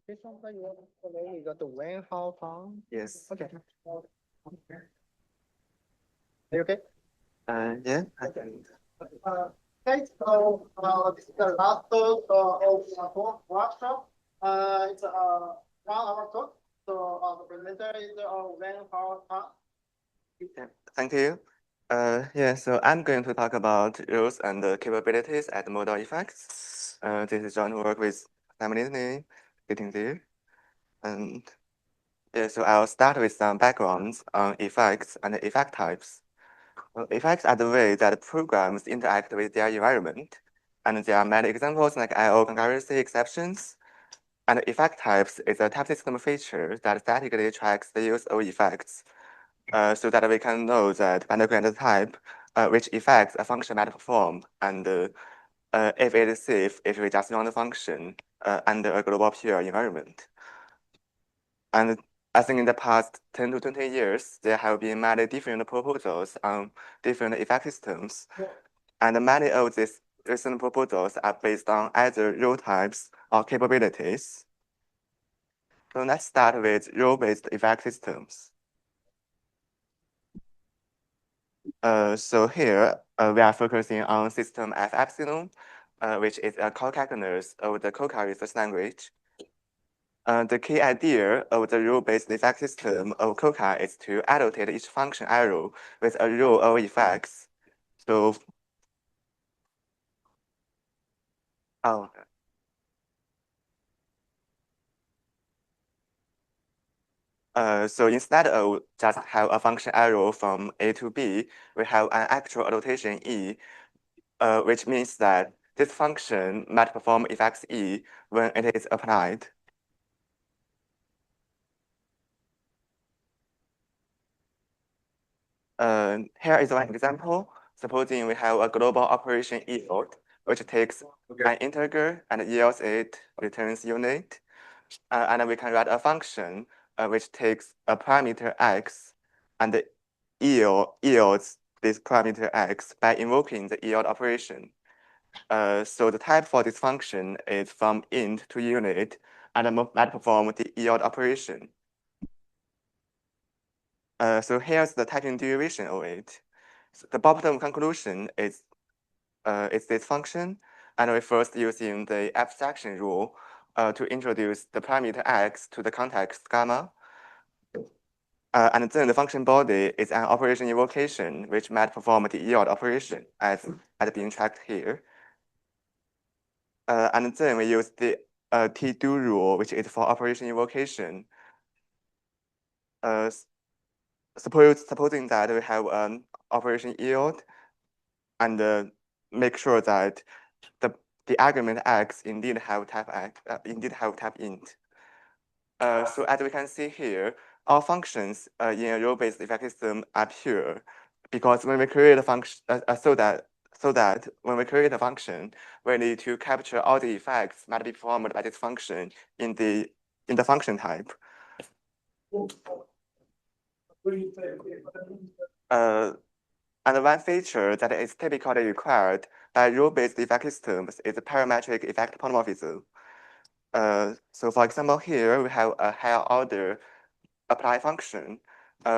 This one that you already got the Wenhao font. Yes. Okay. Are you okay? Yeah, I can. Okay, so this is the last talk of our workshop. It's 1 hour talk. So the presenter is Wenhao Tang. Yeah, thank you. Yeah, so I'm going to talk about rules and capabilities at modal effects. This is John who work with Lindley, getting there. And yeah, so I'll start with some backgrounds on effects and effect types. Effects are the way that programs interact with their environment. And there are many examples like I/O concurrency exceptions. And effect types is a type system feature that statically tracks the use of effects. So that we can know that by looking at the type, which effects a function might perform, and if it is safe, if we just run the function under a global pure environment. And I think in the past 10 to 20 years, there have been many different proposals on different effect systems. And many of these recent proposals are based on either rule types or capabilities. So let's start with rule-based effect systems. So here we are focusing on system F epsilon, which is a co-calculus of the Koka research language. The key idea of the rule-based effect system of Koka is to annotate each function arrow with a rule of effects. So, oh, so instead of just have a function arrow from A to B, we have an actual annotation E, which means that this function might perform effects E when it is applied. Here is one example. Supposing we have a global operation yield, which takes an integer and yields it, returns unit. And we can write a function which takes a parameter x and yields this parameter x by invoking the yield operation. So the type for this function is from int to unit and might perform the yield operation. So here's the typing derivation of it. So the bottom conclusion is this function, and we first using the abstraction rule to introduce the parameter x to the context gamma. And then the function body is an operation invocation, which might perform the yield operation as being tracked here. And then we use the T-do rule, which is for operation invocation. Supposing that we have an operation yield and make sure that the argument x indeed have type x, indeed have type int. So as we can see here, all functions in a rule-based effect system are pure, because when we create a function, so that when we create a function, we need to capture all the effects might be performed by this function in the function type. And one feature that is typically required by rule-based effect systems is parametric effect polymorphism. So for example, here we have a higher order apply function,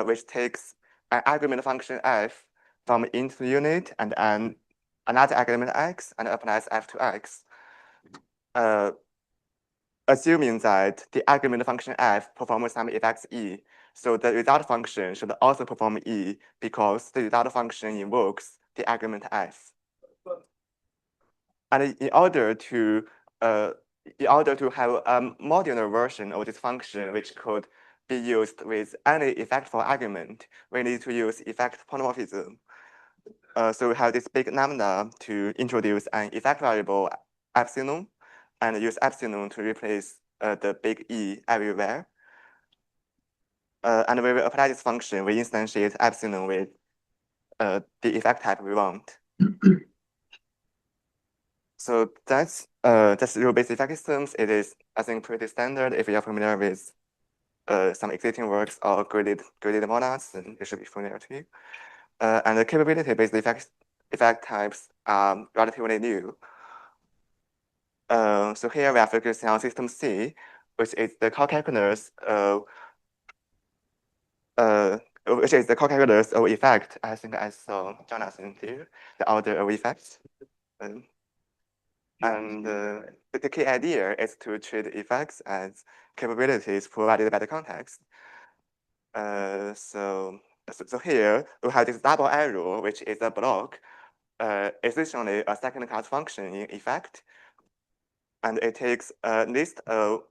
which takes an argument function f from int to unit and another argument x and applies f to x. Assuming that the argument function f performs some effects E, so the result function should also perform E because the result function invokes the argument f. And in order to have a modular version of this function, which could be used with any effect for argument, we need to use effect polymorphism. So we have this big lambda to introduce an effect variable epsilon, and use epsilon to replace the big E everywhere. And when we apply this function, we instantiate epsilon with the effect type we want. So that's rule-based effect systems. It is, I think, pretty standard. If you're familiar with some existing works or graded models, then it should be familiar to you. And the capability-based effect types are relatively new. So here we are focusing on system C, which is the co-calculus which is the co-calculus of effect. I think I saw Jonathan here, the order of effects. And the key idea is to treat effects as capabilities provided by the context. So here we have this double arrow, which is a block, essentially a second class function in effect. And it takes a list of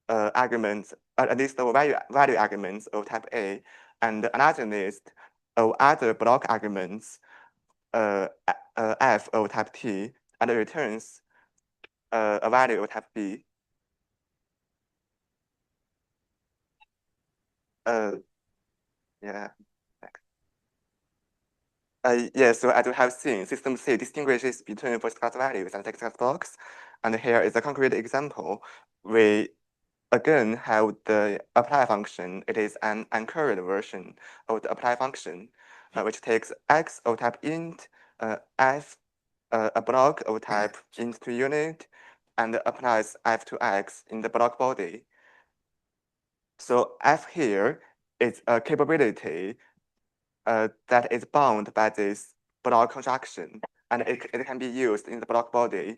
arguments, a list of value arguments of type A, and another list of other block arguments, f of type T, and returns a value of type B. Yeah. Yeah, so as we have seen, system C distinguishes between first class values and second class blocks. And here is a concrete example. We again have the apply function. It is an anchored version of the apply function, which takes x of type int, f, a block of type int to unit, and applies f to x in the block body. So f here is a capability that is bound by this block construction, and it can be used in the block body.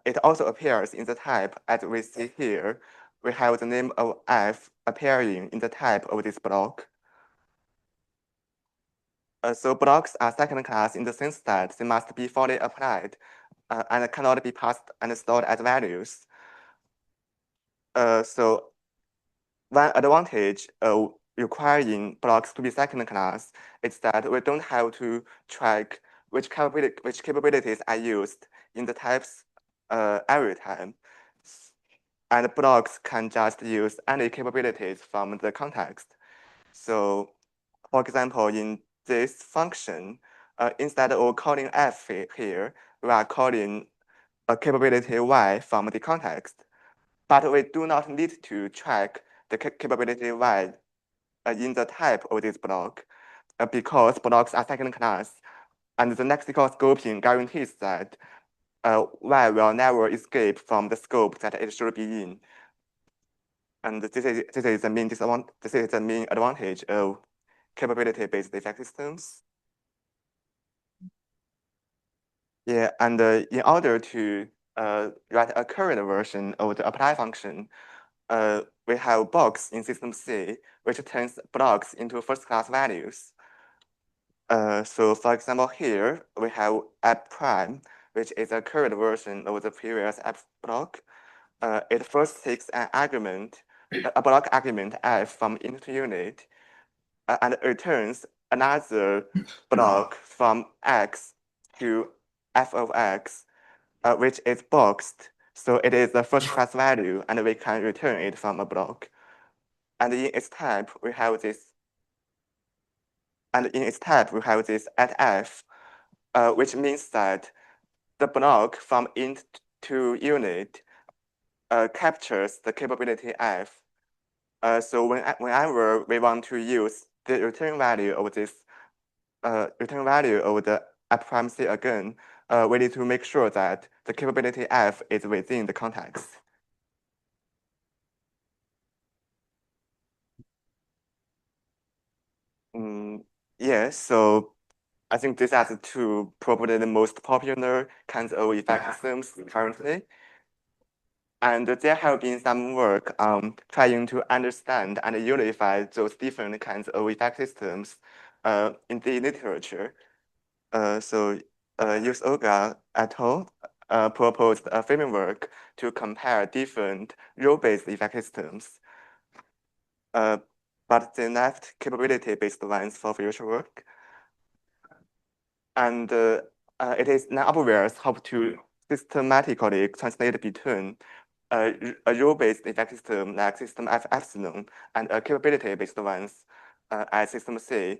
It also appears in the type as we see here. We have the name of f appearing in the type of this block. So blocks are second class in the sense that they must be fully applied and cannot be passed and stored as values. So one advantage of requiring blocks to be second class is that we don't have to track which capabilities are used in the types every time. And blocks can just use any capabilities from the context. So for example, in this function, instead of calling f here, we are calling a capability y from the context. But we do not need to track the capability y in the type of this block because blocks are second class, and the lexical scoping guarantees that y will never escape from the scope that it should be in. And this is the main this is the main advantage of capability-based effect systems. Yeah, and in order to write a current version of the apply function, we have box in system C, which turns blocks into first class values. So for example, here we have app prime, which is a current version of the previous app block. It first takes an argument, a block argument f from int to unit, and returns another block from x to f of x, which is boxed. So it is the first class value, and we can return it from a block. And in its type, we have this. And in its type, we have this at f, which means that the block from int to unit captures the capability f. So whenever we want to use the return value of this return value of the f prime c again, we need to make sure that the capability f is within the context. Yes, so I think these are the two probably the most popular kinds of effect systems currently. And there have been some work on trying to understand and unify those different kinds of effect systems in the literature. So Yusoga et al. Proposed a framework to compare different role-based effect systems. But they left capability-based ones for future work. And it is now obvious how to systematically translate between a rule-based effect system like system F epsilon and a capability-based ones as system C.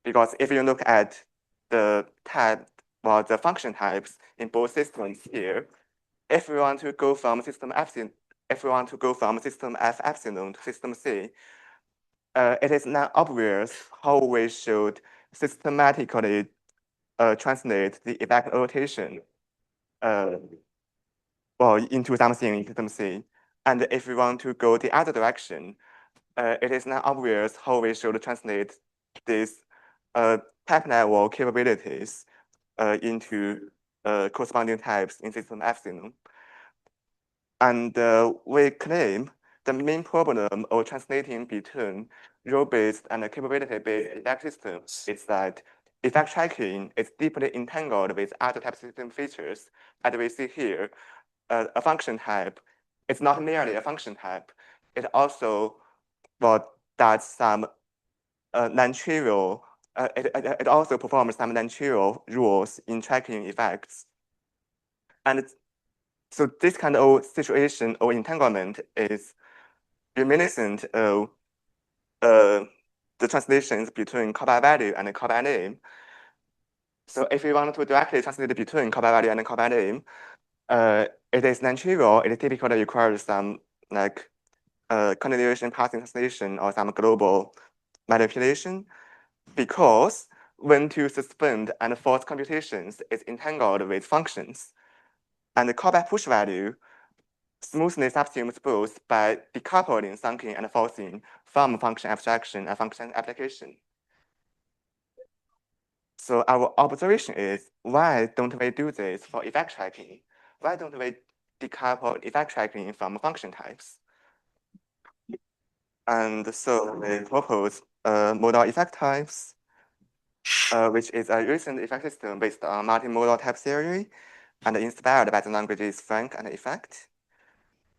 Because if you look at the type or the function types in both systems here, if we want to go from system epsilon, if we want to go from system F epsilon to system C, it is not obvious how we should systematically translate the effect rotation well into something in system C. And if we want to go the other direction, it is not obvious how we should translate these type level capabilities into corresponding types in system epsilon. And we claim the main problem of translating between rule-based and capability-based effect systems is that effect tracking is deeply entangled with other type system features. As we see here, a function type, it's not merely a function type. It also does some non-trivial, it also performs some non-trivial rules in tracking effects. And so this kind of situation or entanglement is reminiscent of the translations between call by value and call by name. So if you want to directly translate between call by value and call by name, it is non-trivial. It typically requires some like continuation pathing translation or some global manipulation, because when to suspend and force computations is entangled with functions. And the callback push value smoothly subsumes both by decoupling thinking and forcing from function abstraction and function application. So our observation is, why don't we do this for effect tracking? Why don't we decouple effect tracking from function types? And so we propose modal effect types, which is a recent effect system based on multimodal type theory and inspired by the languages Frank and Effekt.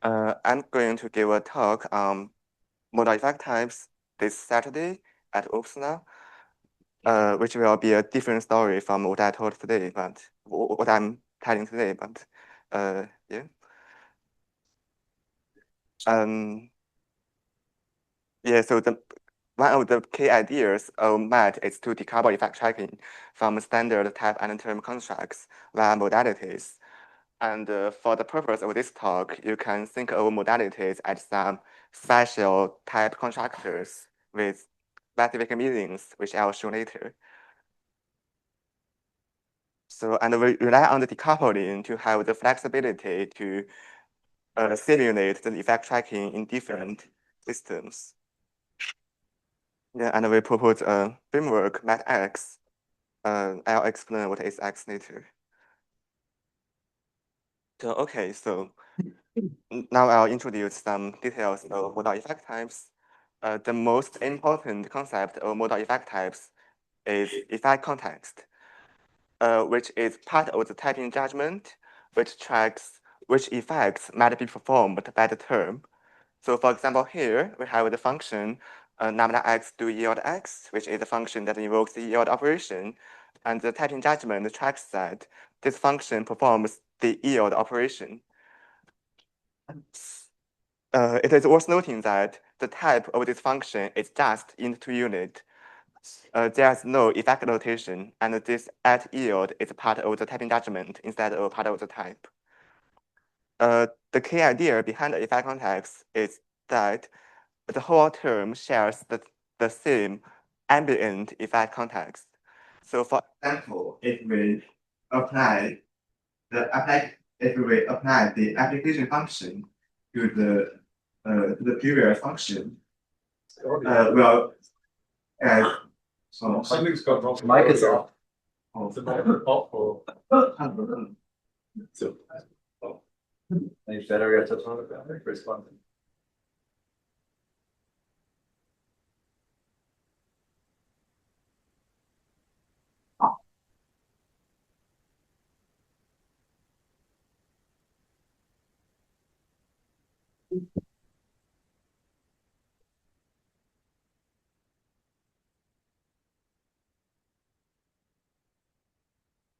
I'm going to give a talk on modal effect types this Saturday at Uppsala, which will be a different story from what I told today, but what I'm telling today, but yeah. Yeah, so one of the key ideas of MAT is to decouple effect tracking from standard type and term constructs via modalities. And for the purpose of this talk, you can think of modalities as some special type constructors with specific meanings, which I'll show later. So, and we rely on the decoupling to have the flexibility to simulate the effect tracking in different systems. Yeah, and we propose a framework, MATX. I'll explain what is X later. So, okay, so now I'll introduce some details of modal effect types. The most important concept of modal effect types is effect context, which is part of the typing judgment, which tracks which effects might be performed by the term. So for example, here we have the function lambda x do yield x, which is a function that invokes the yield operation, and the typing judgment tracks that this function performs the yield operation. It is worth noting that the type of this function is just int unit. There's no effect notation, and this at yield is part of the typing judgment instead of part of the type. The key idea behind the effect context is that the whole term shares the same ambient effect context. So for example, if we apply the application function to the previous function, well, as Something's gone wrong. Mic is off. The mic is off or so. You better get to talk about it. Respond.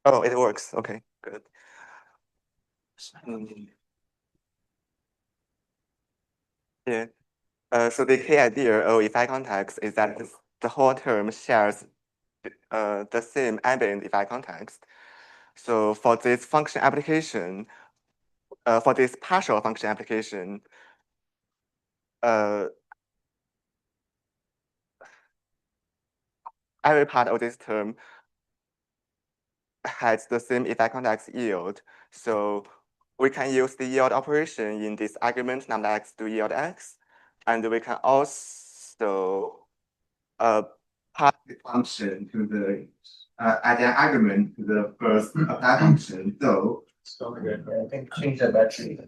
oh, it works. Okay, good. Yeah. So the key idea of effect context is that the whole term shares the same ambient effect context. So for this function application, for this partial function application, every part of this term has the same effect context yield. So we can use the yield operation in this argument lambda x to yield x, and we can also pass the function to the add an argument to the first apply function. So I think change that battery.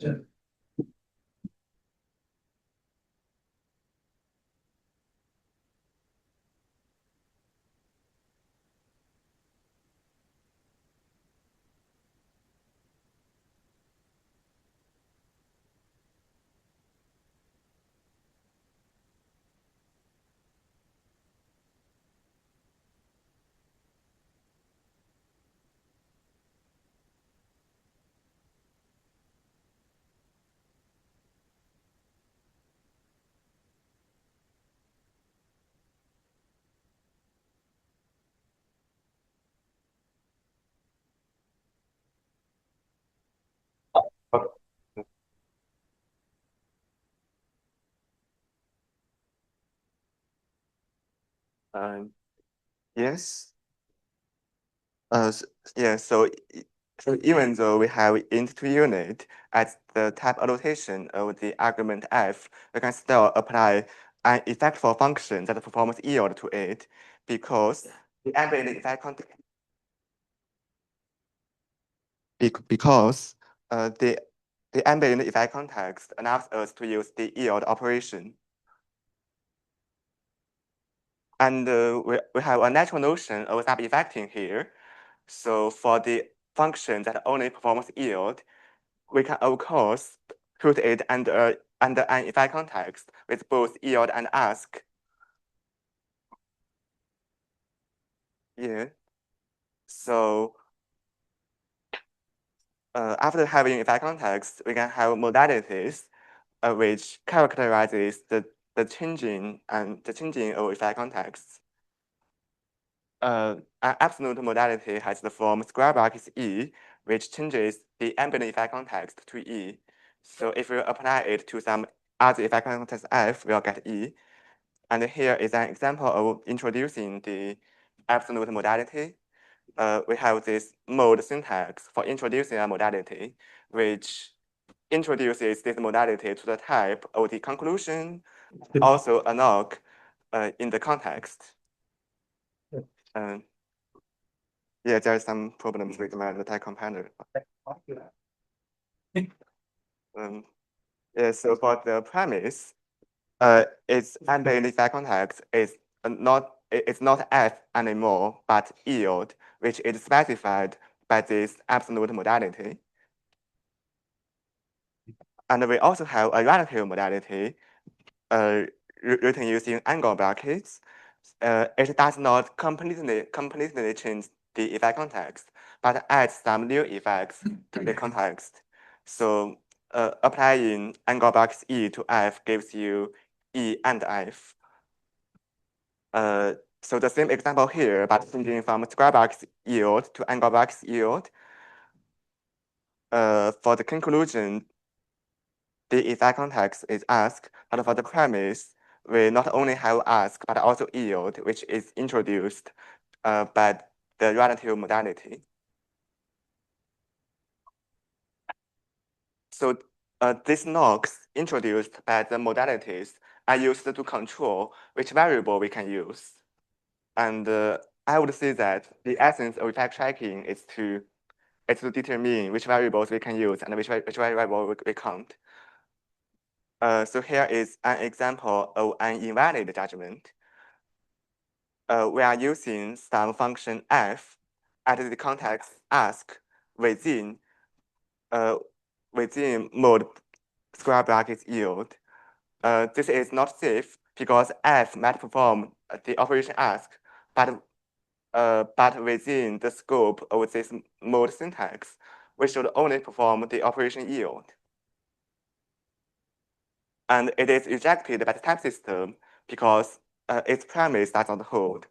Yes. Yeah, so even though we have int2 unit as the type annotation of the argument f, we can still apply an effectful function that performs yield to it because the ambient effect context because the ambient effect context allows us to use the yield operation. And we have a natural notion of sub-effecting here. So for the function that only performs yield, we can of course put it under an effect context with both yield and ask. Yeah. So after having effect context, we can have modalities, which characterizes the changing of effect contexts. An absolute modality has the form square brackets E, which changes the ambient effect context to E. So if we apply it to some other effect context F, we'll get E. And here is an example of introducing the absolute modality. We have this mode syntax for introducing a modality, which introduces this modality to the type of the conclusion, also a knock in the context. Yeah, there are some problems with my type compiler. Yeah, so for the premise, its ambient effect context is it's not f anymore, but yield, which is specified by this absolute modality. And we also have a relative modality written using angle brackets. It does not completely change the effect context, but adds some new effects to the context. So applying angle brackets E to F gives you E and F. So the same example here, but changing from square brackets yield to angle brackets yield. For the conclusion, the effect context is ask, but for the premise, we not only have ask, but also yield, which is introduced by the relative modality. So these knocks introduced by the modalities are used to control which variable we can use. And I would say that the essence of effect tracking is to determine which variables we can use and which variable we can't. So here is an example of an invalid judgment. We are using some function f at the context ask within mode square brackets yield. This is not safe because f might perform the operation ask, but within the scope of this mode syntax, we should only perform the operation yield. And it is rejected by the type system because its premise does not hold.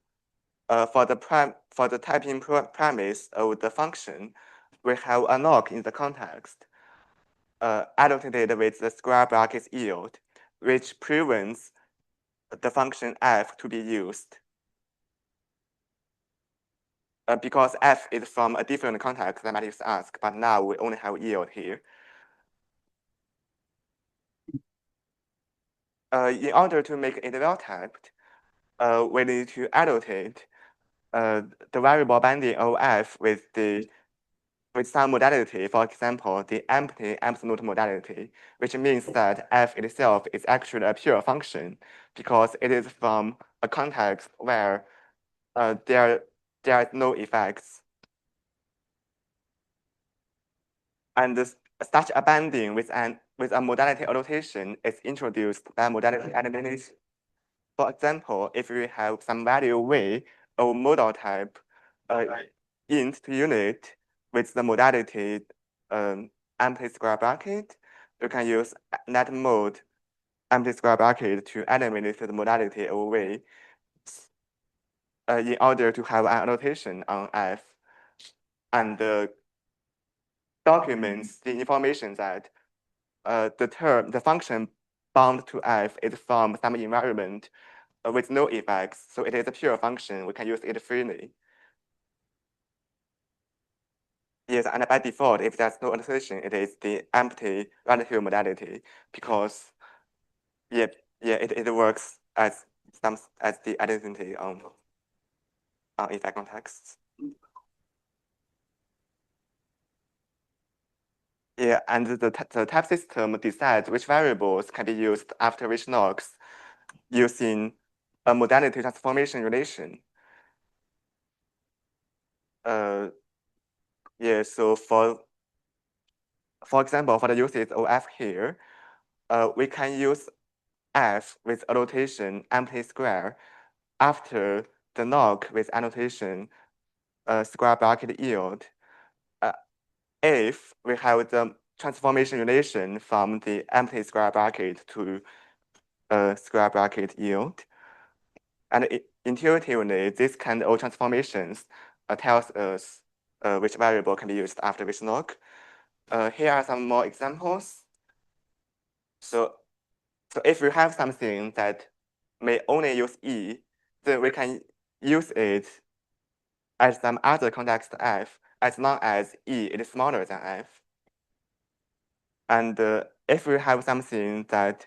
For the typing premise of the function, we have a knock in the context annotated with the square brackets yield, which prevents the function f to be used. Because f is from a different context than matrix ask, but now we only have yield here. in order to make it well-typed, we need to annotate the variable binding of f with some modality, for example, the empty absolute modality, which means that f itself is actually a pure function because it is from a context where there is no effects. And such a binding with a modality annotation is introduced by modality elimination. For example, if we have some value v of modal type int to unit with the modality empty square bracket, you can use net mode empty square bracket to eliminate the modality of v in order to have an annotation on f and documents the information that the function bound to f is from some environment with no effects, so it is a pure function. We can use it freely. Yes, and by default, if there's no annotation, it is the empty relative modality because it works as the identity on Effekt contexts. Yeah, and the type system decides which variables can be used after which locks using a modality transformation relation. Yeah, so for example, for the uses of f here, we can use f with annotation empty square after the log with annotation square bracket yield. If we have the transformation relation from the empty square bracket to square bracket yield. And intuitively, this kind of transformations tells us which variable can be used after which log. Here are some more examples. So if we have something that may only use E, then we can use it at some other context F as long as E is smaller than F. And if we have something that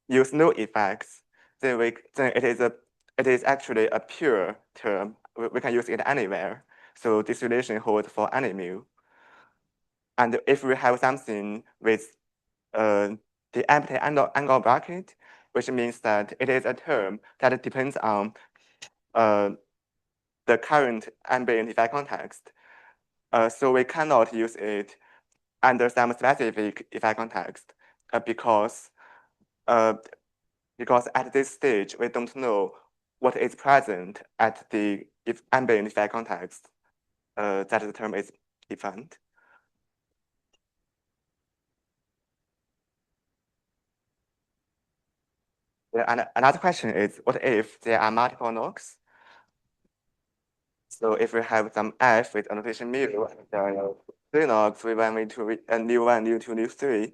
use no effects, then it is actually a pure term. We can use it anywhere. So this relation holds for any mu. And if we have something with the empty angle bracket, which means that it is a term that depends on the current ambient Effekt context. So we cannot use it under some specific Effekt context because at this stage, we don't know what is present at the ambient Effekt context that the term is defined. Yeah, and another question is, what if there are multiple nodes? So if we have some f with annotation mu, and there are 3 nodes, v1, v2, and nu1, nu2,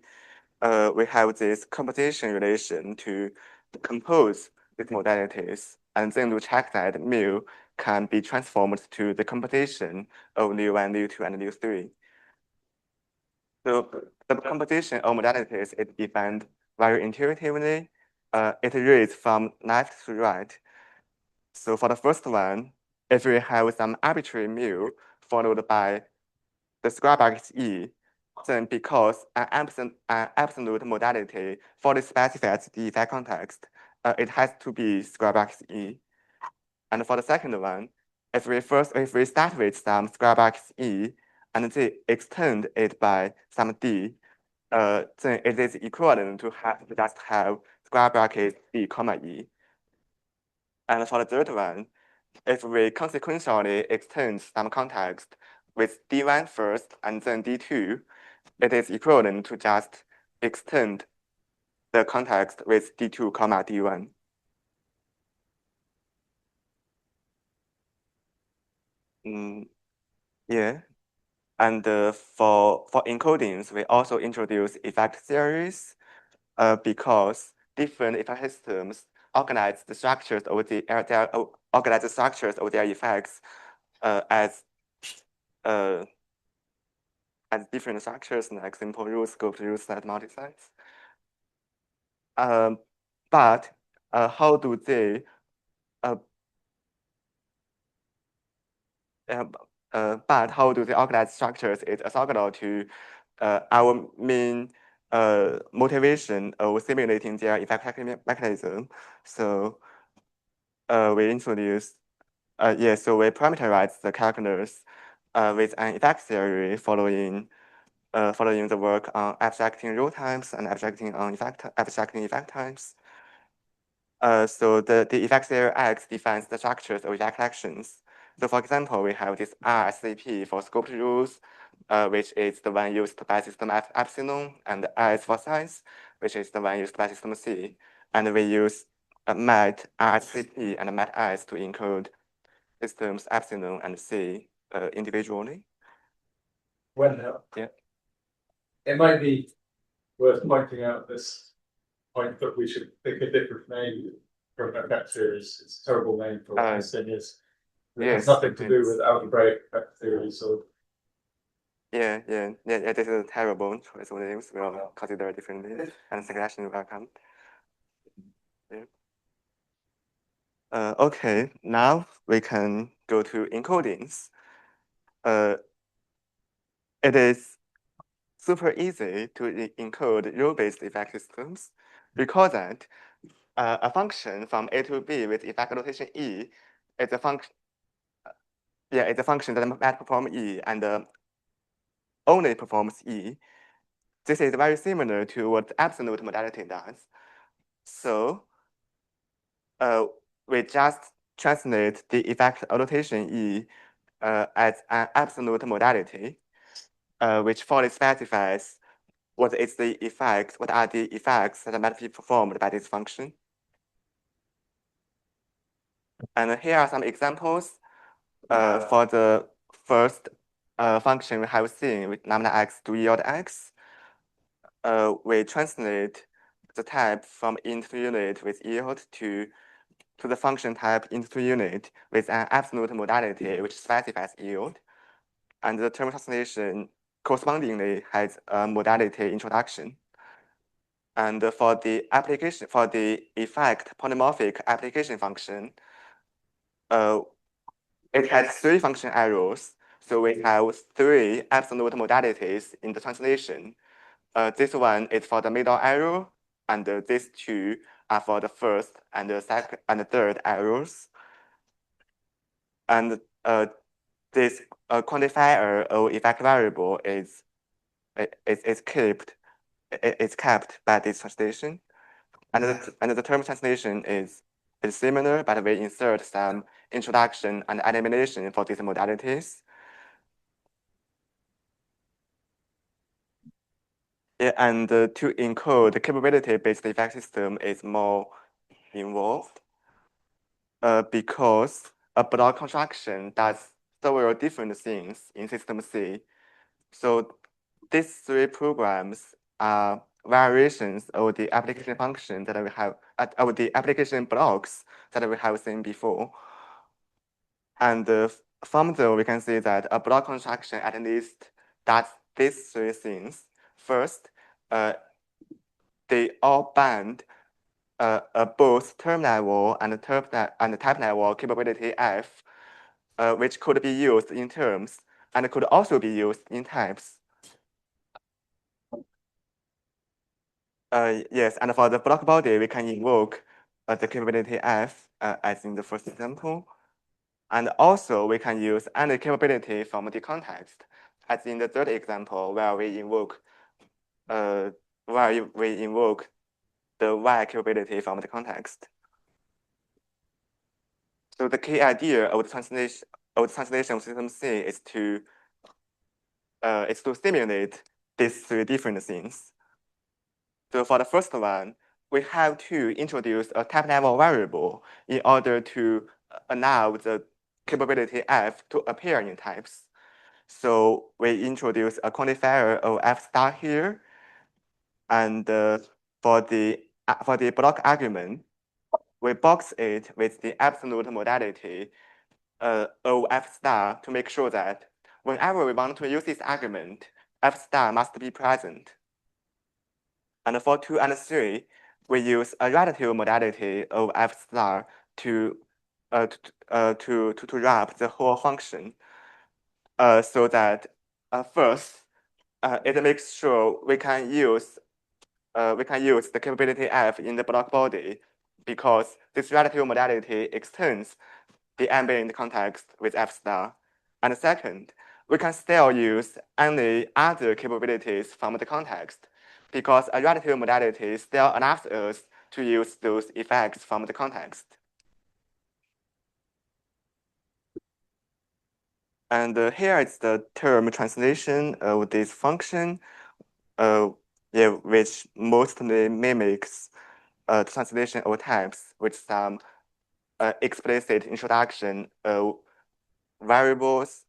nu3, we have this composition relation to compose these modalities, and then to check that mu can be transformed to the composition of nu1, nu2, and nu3. So the composition of modalities is defined very intuitively. It reads from left to right. So for the first one, if we have some arbitrary mu followed by the square bracket E, then because an absolute modality fully specifies the Effekt context, it has to be square bracket E. And for the second one, if we start with some square bracket E and then extend it by some D, then it is equivalent to just have square bracket D comma E. And for the third one, if we consequentially extend some context with D1 first and then D2, it is equivalent to just extend the context with D2 comma D1. Yeah. And for encodings, we also introduce Effekt theories because different Effekt systems organize the structures of their effects as different structures like simple rules, scope rules, set multi-sites. but how do they but how do they organize structures is orthogonal to our main motivation of simulating their effect mechanism. So we introduce, so we parameterize the calculus with an effect theory following the work on abstracting rule types and abstracting effect types. So the effect theory X defines the structures of effect actions. So for example, we have this RSCP for scoped rules, which is the one used by system epsilon, and S for size, which is the one used by system C. And we use mat RSCP and mat S to encode systems epsilon and C individually. Wenhao. Yeah. It might be worth pointing out this point that we should pick a different name from effect theories. It's a terrible name for what this thing is. It has nothing to do with algebraic effect theory, so. Yeah, this is a terrible choice of names. We'll consider differently, and suggestion will come. Yeah. Okay, now we can go to encodings. It is super easy to encode rule-based effect systems. Recall that a function from A to B with effect notation E is a function. It's a function that might perform E and only performs E. This is very similar to what absolute modality does. So we just translate the effect notation E as an absolute modality, which fully specifies what are the effects that might be performed by this function. And here are some examples for the first function we have seen with lambda x to yield x. We translate the type from int to unit with yield to the function type int to unit with an absolute modality which specifies yield. And the term translation correspondingly has a modality introduction. And for the application, for the effect polymorphic application function, it has 3 function arrows. So we have 3 absolute modalities in the translation. This one is for the middle arrow, and these 2 are for the first and the second and the third arrows. And this quantifier of effect variable is kept by this translation. And the term translation is similar, but we insert some introduction and elimination for these modalities. Yeah, and to encode the capability-based effect system is more involved because a block construction does several different things in system C. So these 3 programs are variations of the application function that we have, of the application blocks that we have seen before. And from there, we can see that a block construction at least does these 3 things. First, they all bind both term level and type level capability F, which could be used in terms and could also be used in types. Yes, and for the block body, we can invoke the capability F as in the first example. And also we can use any capability from the context, as in the third example, where we invoke the Y capability from the context. So the key idea of the translation of system C is to simulate these 3 different things. So for the first one, we have to introduce a type level variable in order to allow the capability F to appear in types. So we introduce a quantifier of F star here, and for the block argument, we box it with the absolute modality of F star to make sure that whenever we want to use this argument, F star must be present. And for 2 and 3, we use a relative modality of f star to wrap the whole function, so that first it makes sure we can use the capability f in the block body, because this relative modality extends the ambient context with f star. And second, we can still use any other capabilities from the context, because a relative modality still allows us to use those effects from the context. And here is the term translation of this function, which mostly mimics the translation of types with some explicit introduction of variables,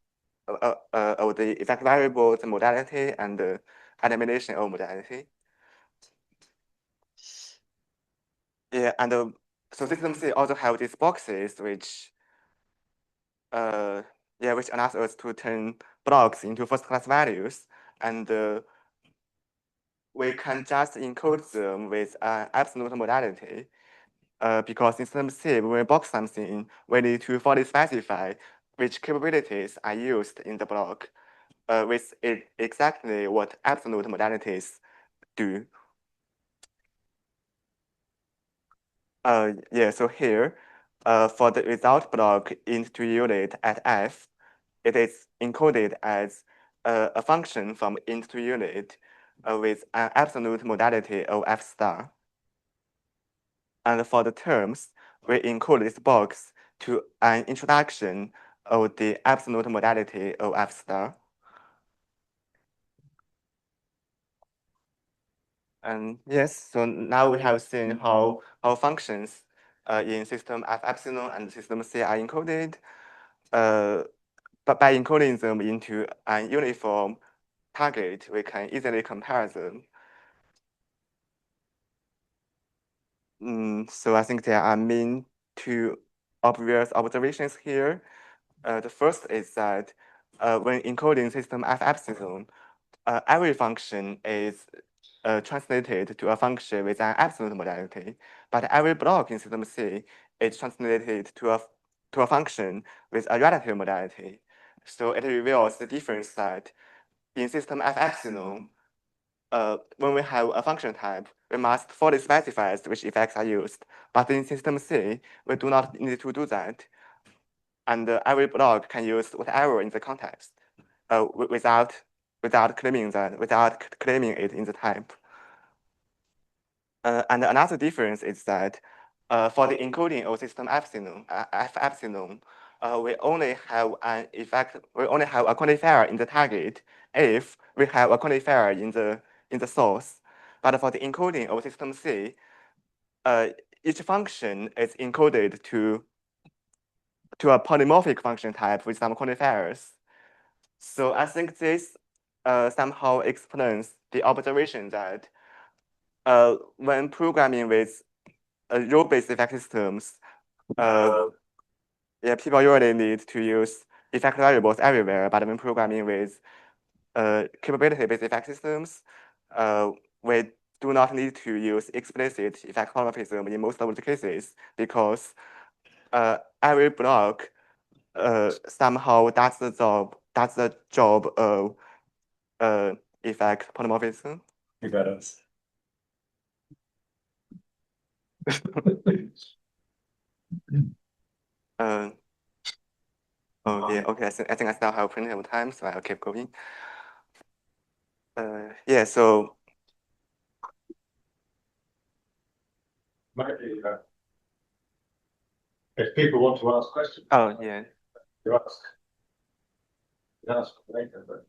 of the effect variable, the modality, and the elimination of modality. Yeah, and so system C also have these boxes which which allows us to turn blocks into first-class values, and we can just encode them with an absolute modality. Because in system C, when we box something, we need to fully specify which capabilities are used in the block, with exactly what absolute modalities do. So here, for the result block into unit at f, it is encoded as a function from int to unit with an absolute modality of f star. And for the terms, we encode this box to an introduction of the absolute modality of f star. And yes, so now we have seen how functions in system f epsilon and system C are encoded. But by encoding them into an uniform target, we can easily compare them. So I think there are main two obvious observations here. The first is that when encoding system f epsilon, every function is translated to a function with an absolute modality, but every block in system C is translated to a function with a relative modality. So it reveals the difference that in system f epsilon, when we have a function type, we must fully specify which effects are used. But in system C, we do not need to do that. And every block can use whatever in the context, without claiming it in the type. And another difference is that for the encoding of system epsilon, f epsilon, we only have an effect. We only have a quantifier in the target if we have a quantifier in the source. But for the encoding of system C, each function is encoded to a polymorphic function type with some quantifiers. So I think this somehow explains the observation that when programming with rule-based effect systems, people usually need to use effect variables everywhere. But when programming with capability-based effect systems, we do not need to use explicit effect polymorphism in most of the cases, because every block somehow does the job of effect polymorphism. You got us. Okay. I think I still have plenty of time, so I'll keep going. So If people want to ask questions. oh yeah. You ask. You ask later, but.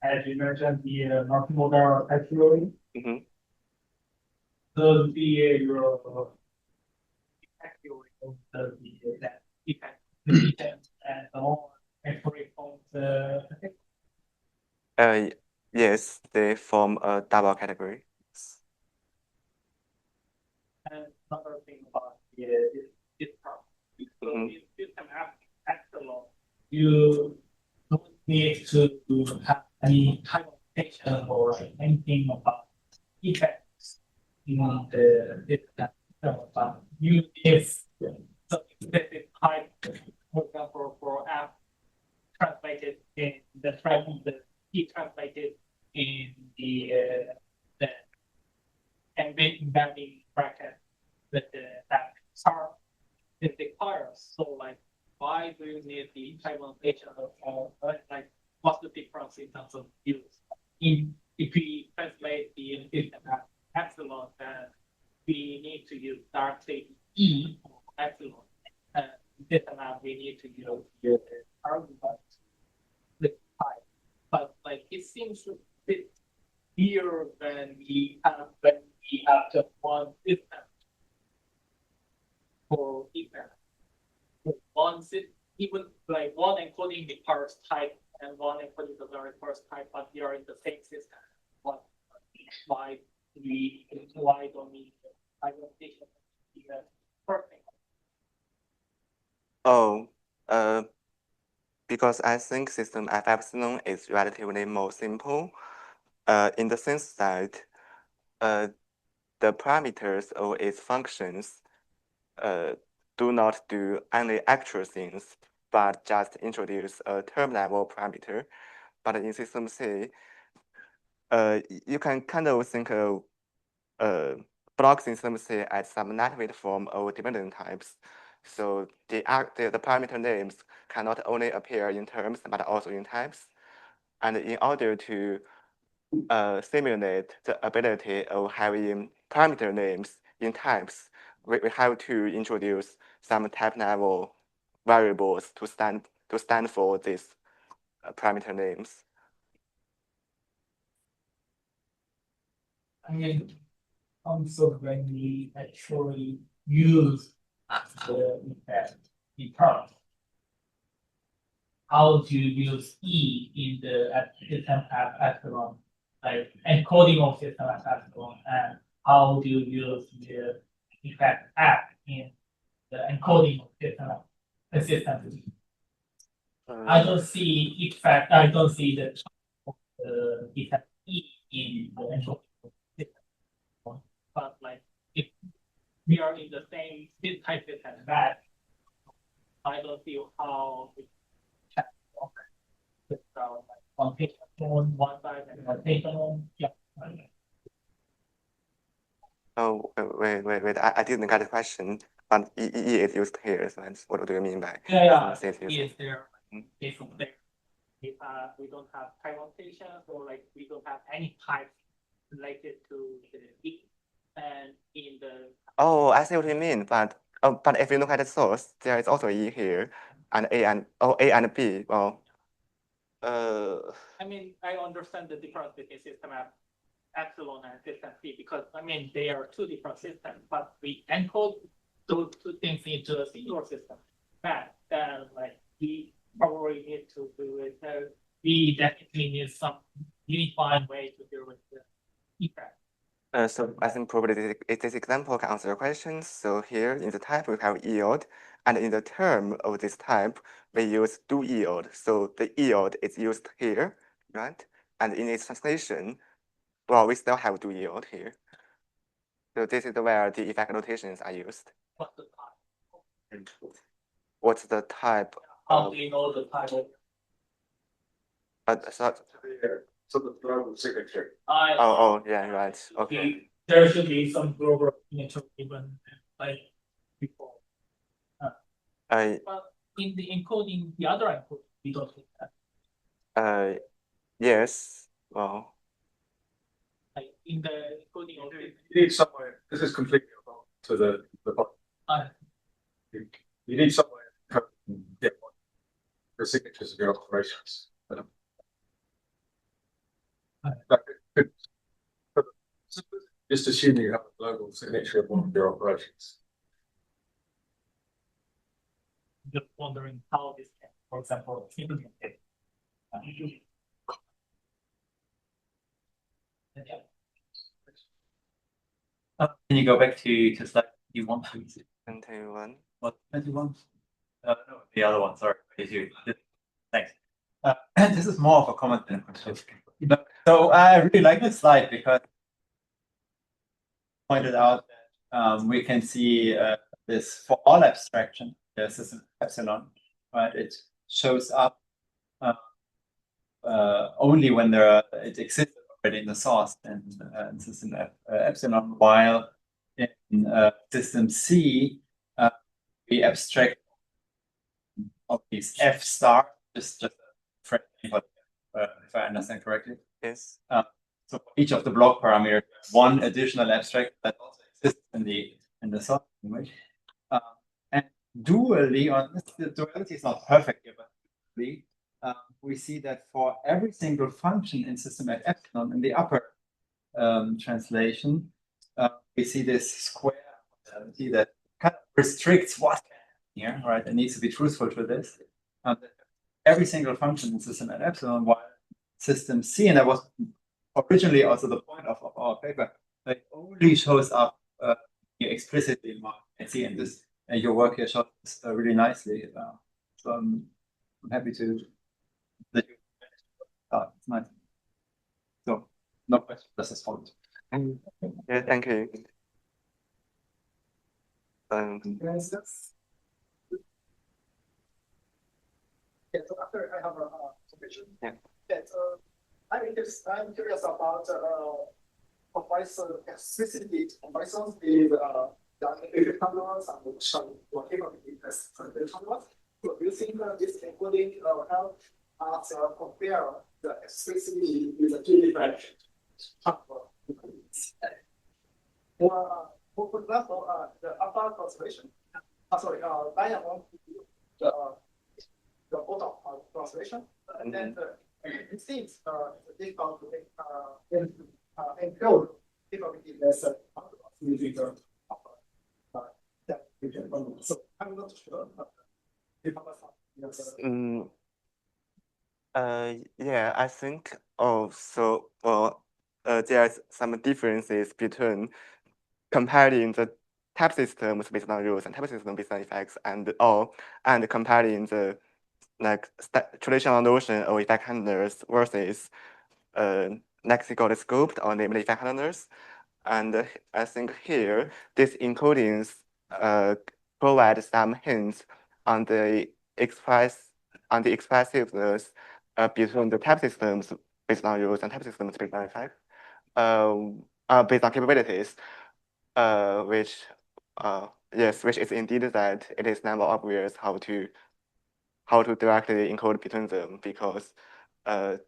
As you mentioned, the multimodal actually, the your actually of the that effect and all actually from the Yes, they form a double category. and another thing about this problem. So in system epsilon, you don't need to have any type of data or anything about effects in the data. But you if some specific type, for example, for app translated in the key translated in the embedding bracket with that are it requires. So like, why do you need the implementation of like what's the difference in terms of use? If we translate the system as epsilon, then we need to use directly E or epsilon. This amount we need to use the argument with pi. But like it seems a bit weird when we have just one system for effect. One even like one encoding the parse type and one encoding the reverse type, but they are in the same system. Why don't we implementation perfect? Oh, because I think system f epsilon is relatively more simple, in the sense that, the parameters of its functions, do not do any actual things, but just introduce a term level parameter. But in system C, you can kind of think of blocks in system C as some net-weight form of dependent types. So the parameter names can not only appear in terms, but also in types. And in order to simulate the ability of having parameter names in types, we have to introduce some type level variables to stand for these parameter names. I mean, also when we actually use the effect in terms, how to use E in the system app epsilon, like encoding of system app epsilon, and how do you use the effect app in the encoding of system. I don't see effect. I don't see the effect E in the encoding of system. But like if we are in the same type system, that I don't see how we can without like one page on one side and one page on yeah. Oh, wait, I didn't get the question, but E is used here, so what do you mean by? Yeah, C is used? E is there. Mm. It's from there. We don't have type notations or like we don't have any types related to the E. And in the Oh, I see what you mean, but if you look at the source, there is also E here, and A and B. Well, I mean, I understand the difference between system epsilon and system C because I mean they are two different systems, but we encode those two things into a single system. Then like we probably need to do it. We definitely need some unified way to deal with the effect. so I think probably this example can answer your question. So here in the type we have yield, and in the term of this type we use do yield. So the yield is used here, right? And in its translation, well, we still have do yield here. So this is where the effect notations are used. What's the type? What's the type? How do you know the type of? So the global signature. Oh, yeah, right. Okay. There should be some global signature even like before. But in the encoding, the other encoding, we don't need that. Yes. Well. Like in the encoding of it. You need somewhere, this is completely apart to the you need somewhere to get one the signatures of your operations. Just assume you have a global signature of one of your operations. Just wondering how this can, for example, implement it. Can you go back to slide 21, please? 21. What, 21? No, the other one, sorry. Thanks. This is more of a comment than a question. So I really like this slide because pointed out that we can see this for all abstraction, the system epsilon, right? It shows up only when it exists already in the source and system epsilon, while in system C, we abstract of these F star, just a phrase, if I understand correctly. Yes. So for each of the block parameters, one additional abstract that also exists in the source language. And dually, the duality is not perfect here, but dually, we see that for every single function in system at epsilon in the upper translation, we see this square modality that kind of restricts what here, right? It needs to be truthful to this. Every single function in system at epsilon, while system C, and that was originally also the point of our paper, it only shows up explicitly in C, and this your work here shows really nicely. So I'm happy to that you it's nice. So no question, that's as follows. Yeah, thank you. Yeah, so after I have a question. Yeah. Yeah, so I'm curious about comparison, specific comparisons with the handlers and whatever it is for the handlers. So do you think this encoding help us compare the explicitly with the two different handlers? For example, the upper translation. Sorry, diamond, the bottom translation, and then it seems difficult to encode difficulty less using the so I'm not sure. Yeah, I think also, well, there's some differences between comparing the type systems based on rules and type systems based on effects, and comparing the traditional notion of effect handlers versus lexically scoped or namely effect handlers. And I think here these encodings provide some hints on the expressiveness between the type systems based on rules and type systems based on effects, based on capabilities, which is indeed that it is never obvious how to directly encode between them, because as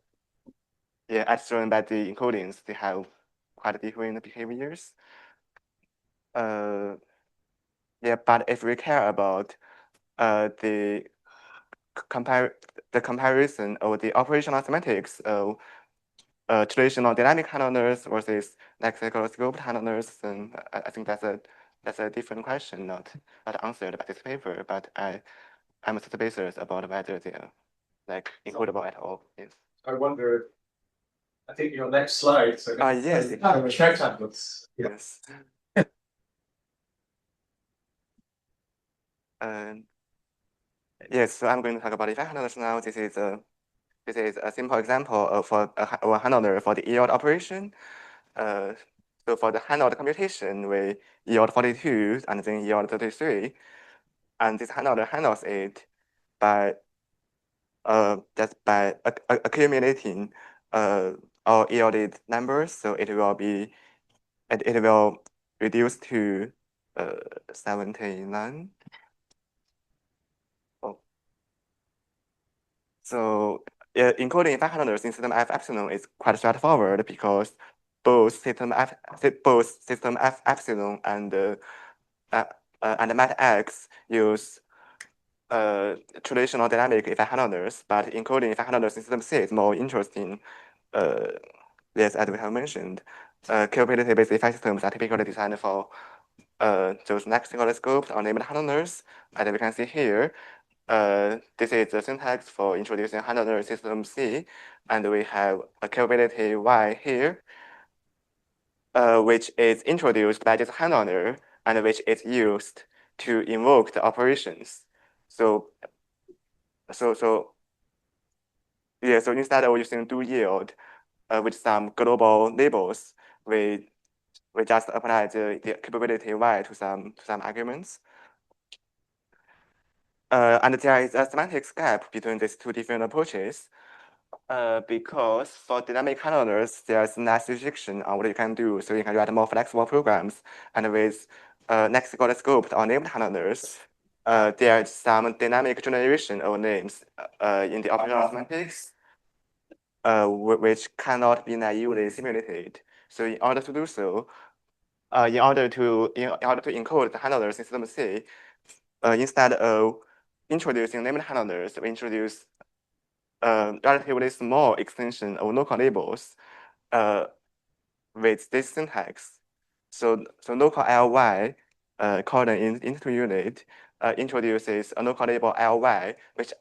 shown by the encodings, they have quite different behaviors. But if we care about the comparison of the operational semantics of traditional dynamic handlers versus lexical scoped handlers, then I think that's a different question, not answered by this paper. But I'm suspicious about whether they're encodable at all. Yes. I wonder. I think your next slide. So yes. Check tablets. Yes. Yes, so I'm going to talk about effect handlers now. This is a simple example of a handler for the yield operation. So for the handled computation, we yield 42 and then yield 33, and this handler handles it by just by accumulating all yielded numbers. So it will reduce to 79. So encoding effect handlers in system F epsilon is quite straightforward, because both system F epsilon and MATX use traditional dynamic effect handlers, but encoding effect handlers in system C is more interesting. Yes, as we have mentioned, capability-based effect systems are typically designed for those lexically scoped or named handlers, as we can see here. This is the syntax for introducing handler system C, and we have a capability Y here, which is introduced by this handler and which is used to invoke the operations. So yeah, so instead of using do yield with some global labels, we just apply the capability y to some arguments. And there is a semantics gap between these two different approaches. Because for dynamic handlers, there's less restriction on what you can do, so you can write more flexible programs. And with lexically scoped or named handlers, there's some dynamic generation of names in the operational semantics, which cannot be naively simulated. So in order to do so, in order to encode the handlers in system C, instead of introducing named handlers, we introduce relatively small extension of local labels with this syntax. So local ly called an into unit introduces a local label ly, which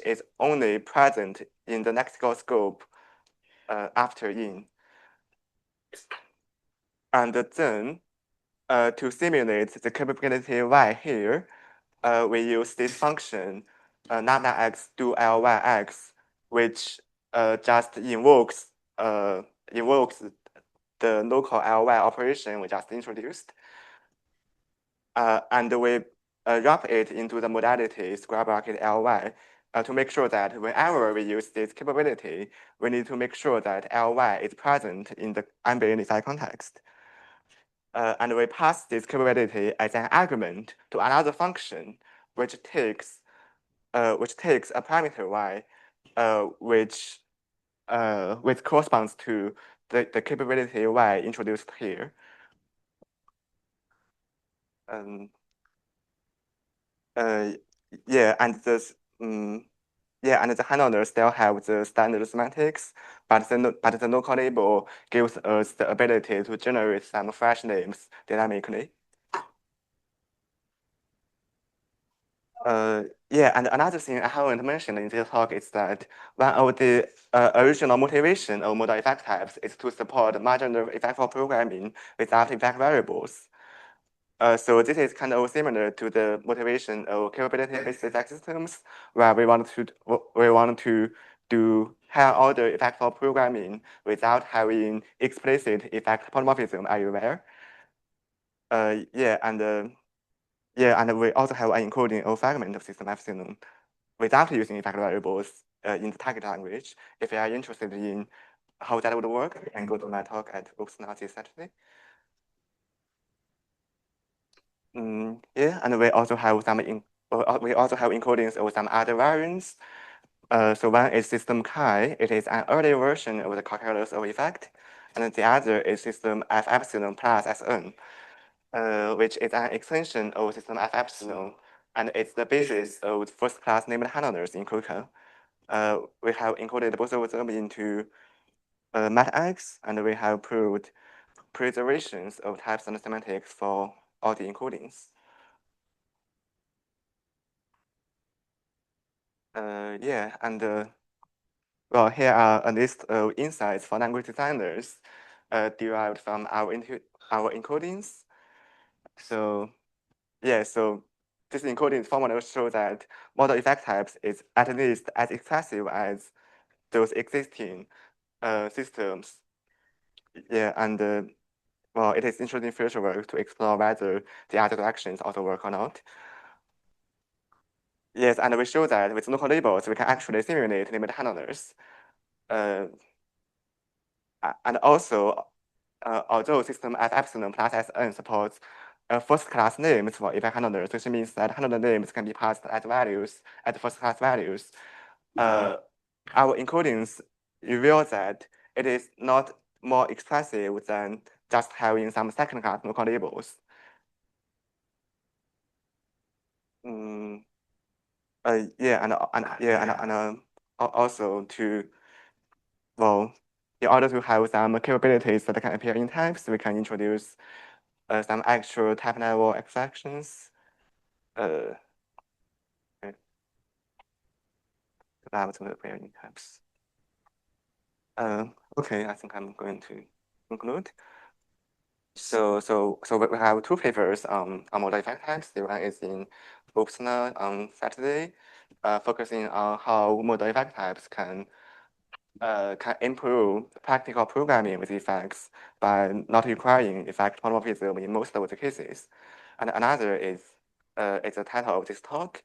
is only present in the lexical scope after in. And then to simulate the capability y here, we use this function lambda x do lyx, which just invokes the local ly operation we just introduced, and we wrap it into the modality square bracket ly to make sure that whenever we use this capability, we need to make sure that ly is present in the ambient Effekt context. And we pass this capability as an argument to another function, which takes a parameter y, which corresponds to the capability y introduced here. Yeah, and this yeah, and the handler still have the standard semantics, but the local label gives us the ability to generate some fresh names dynamically. Yeah, and another thing I haven't mentioned in this talk is that one of the original motivation of modal effect types is to support marginal effectful programming without effect variables. So this is kind of similar to the motivation of capability-based effect systems, where we want to do higher order effectful programming without having explicit effect polymorphism. Are you aware? Yeah, and we also have an encoding of fragment of system epsilon without using effect variables in the target language. If you are interested in how that would work, you can go to my talk at HOPE'25 Saturday. Yeah, and we also have some encodings of some other variants. So one is system chi. It is an early version of the calculus of Effekt, and the other is system f epsilon plus Sn, which is an extension of system f epsilon, and it's the basis of first-class named handlers in Koka. We have encoded both of them into MATX, and we have proved preservations of types and semantics for all the encodings. Yeah, and well, here are a list of insights for language designers derived from our encodings. So, yeah, so this encoding formula shows that modal effect types is at least as expressive as those existing systems. Yeah, and well, it is interesting future work to explore whether the other directions also work or not. Yes, and we show that with local labels, we can actually simulate limited handlers. And also, although system f epsilon plus Sn supports first-class names for Effekt handlers, which means that handler names can be passed as values, as first-class values. Our encodings reveal that it is not more expressive than just having some second-class local labels. Yeah, and also well, in order to have some capabilities that can appear in types, we can introduce some actual type level abstractions. That will appear in types. Okay, I think I'm going to conclude. So we have two papers on modal effect types. The one is in HOPE'25 on Saturday, focusing on how modal effect types can can improve practical programming with effects by not requiring effect polymorphism in most of the cases. And another is the title of this talk,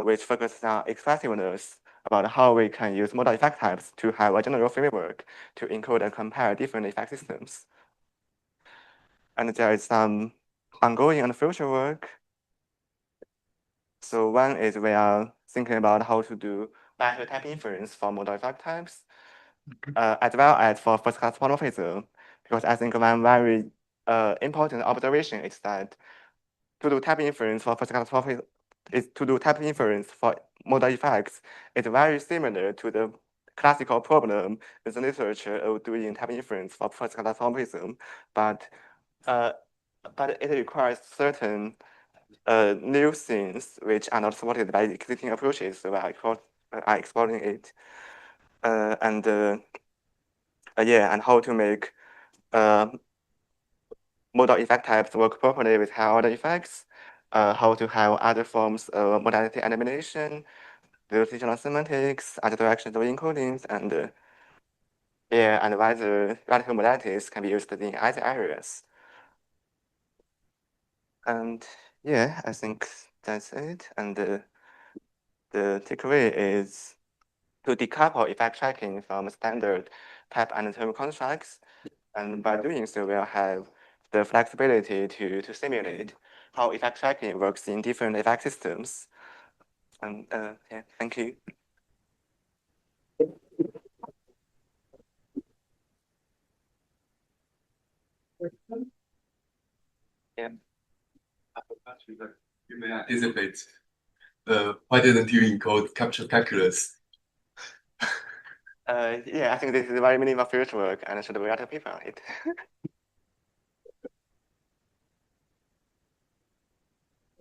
which focuses on expressiveness about how we can use modal effect types to have a general framework to encode and compare different effect systems. And there is some ongoing and future work. So one is we are thinking about how to do better type inference for modal effect types, as well as for first-class polymorphism, because I think one very important observation is that to do type inference for first-class polymorphism is to do type inference for modal effects is very similar to the classical problem in the literature of doing type inference for first-class polymorphism, but it requires certain new things which are not supported by existing approaches, so I are exploring it. And how to make modal effect types work properly with higher order effects, how to have other forms of modality elimination, relational semantics, other directions of encodings, and and whether relative modalities can be used in other areas. And yeah, I think that's it. And the takeaway is to decouple effect tracking from standard type and term constructs. And by doing so, we'll have the flexibility to simulate how effect tracking works in different effect systems. And yeah, thank you. Yeah. You may anticipate. Why didn't you encode capture calculus? Yeah, I think this is very minimal field work and should be write a paper on it.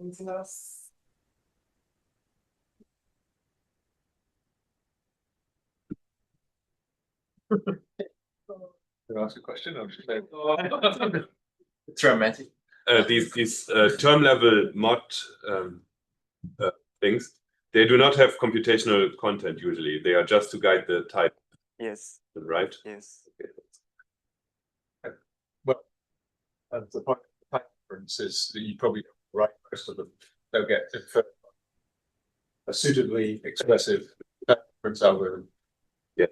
Anything else? Can I ask a question? I'm just saying. It's romantic. These term level mod things, they do not have computational content usually. They are just to guide the type. Yes. Right? Yes. Well, and the point of the type difference is that you probably don't write most of them. They'll get a suitably expressive type difference algorithm. Yeah.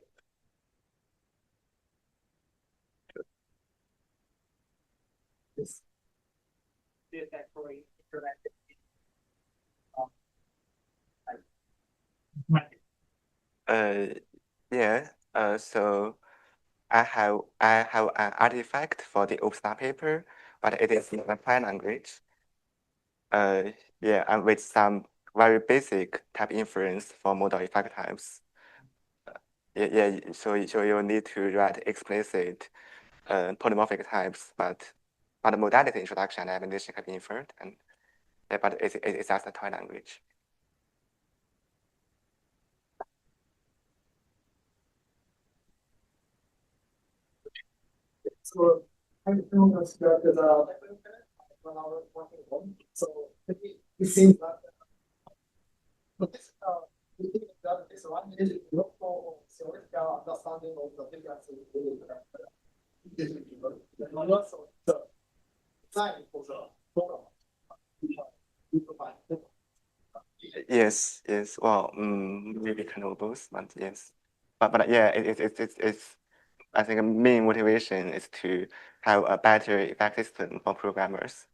Yes. Yeah. So I have an artifact for the OpenStar paper, but it is in a Python language. Yeah, and with some very basic type inference for modal effect types. So you need to write explicit polymorphic types, but the modality introduction and elimination can be inferred, and but it's just a toy language. So I'm doing that when I was working on. So it seems that this we think that this one is not for theoretical understanding of the difference between and also the design for the program. Yes. Well, maybe kind of both, but yes. But yeah, it's I think the main motivation is to have a better effect system for programmers.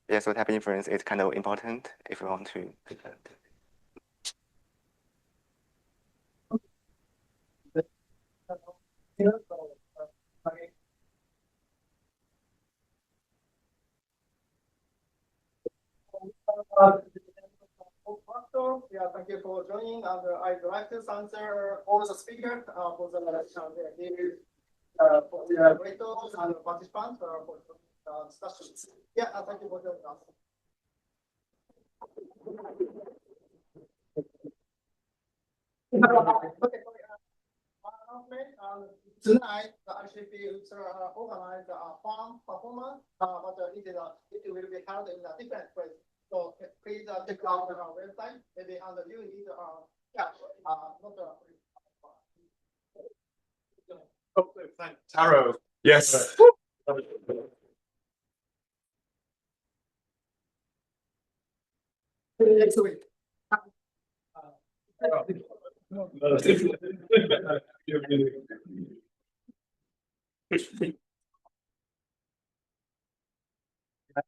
Yeah, so type inference is kind of important if you want to do that. Yeah, thank you for joining. And I'd like to answer all the speakers for the for the moderators and participants for the discussions. Yeah, thank you for joining us. Okay, tonight, the ICP will organize a fun performance, but it will be held in a different place. So please check out our website. Maybe you need not Taro. Yes. Next week. No.